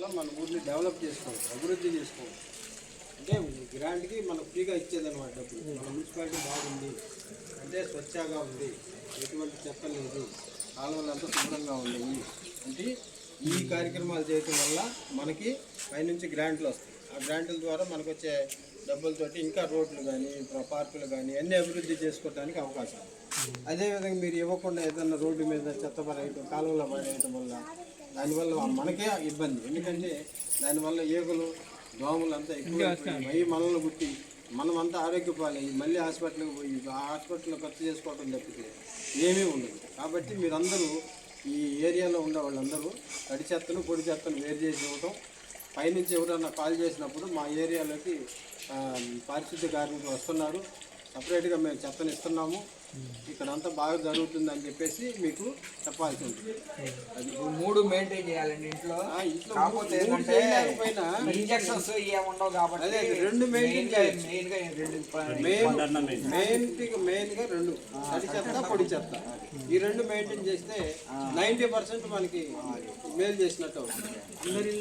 వల్ల మన ఊరిని డెవలప్ చేసుకోవాలి, అభివృద్ధి చేసుకోవాలి. అంటే గ్రాంట్కి మనకు ఫ్రీగా ఇచ్చేదన్నమాట డబ్బులు. మన మున్సిపాలిటీ బాగుంది అంటే స్వచ్ఛంగా ఉంది, ఎటువంటి చెత్త లేదు, కాలువలంతా శుభ్రంగా ఉన్నాయి అంటే ఈ కార్యక్రమాలు చేయటం వల్ల మనకి పైనుంచి గ్రాంట్లు వస్తాయి. ఆ గ్రాంట్ల ద్వారా మనకు వచ్చే డబ్బులతోటి ఇంకా రోడ్లు కానీ పార్కులు కానీ అన్నీ అభివృద్ధి చేసుకోవడానికి అవకాశం ఉంది. అదేవిధంగా మీరు ఇవ్వకుండా ఏదన్నా రోడ్డు మీద చెత్త పడేయటం, కాలువలో పడేయటం వల్ల దానివల్ల మనకే ఇబ్బంది. ఎందుకంటే దానివల్ల ఈగలు దోమలు అంతా ఎక్కువ అవి మనల్ని గుట్టి మనమంతా ఆరోగ్యపాలయ్యి మళ్ళీ హాస్పిటల్కి పోయి ఆ హాస్పిటల్లో ఖర్చు చేసుకోవటం తప్పితే ఏమీ ఉండదు. కాబట్టి మీరందరూ ఈ ఏరియాలో ఉండే వాళ్ళందరూ తడి చెత్తను పొడి చెత్తను వేరు చేసి ఇవ్వటం, పైనుంచి ఎవరన్నా కాల్ చేసినప్పుడు మా ఏరియాలోకి పారిశుద్ధ్య కార్మికులు వస్తున్నారు, సపరేట్గా మేము చెత్తను ఇస్తున్నాము, ఇక్కడంతా బాగా జరుగుతుందని చెప్పేసి మీకు చెప్పాల్సి ఉంటుంది. అది 3 మెయింటైన్ చేయాలండి ఇంట్లో. కాకపోతే ఇంజక్షన్స్ ఏముండవు కాబట్టి అదే 2 మెయింటైన్ చేయాలి. మెయిన్గా 2 తడి చెత్త పొడి చెత్త ఈ 2 మెయింటైన్ చేస్తే 90% మనకి మేలు చేసినట్టు అవుతుంది.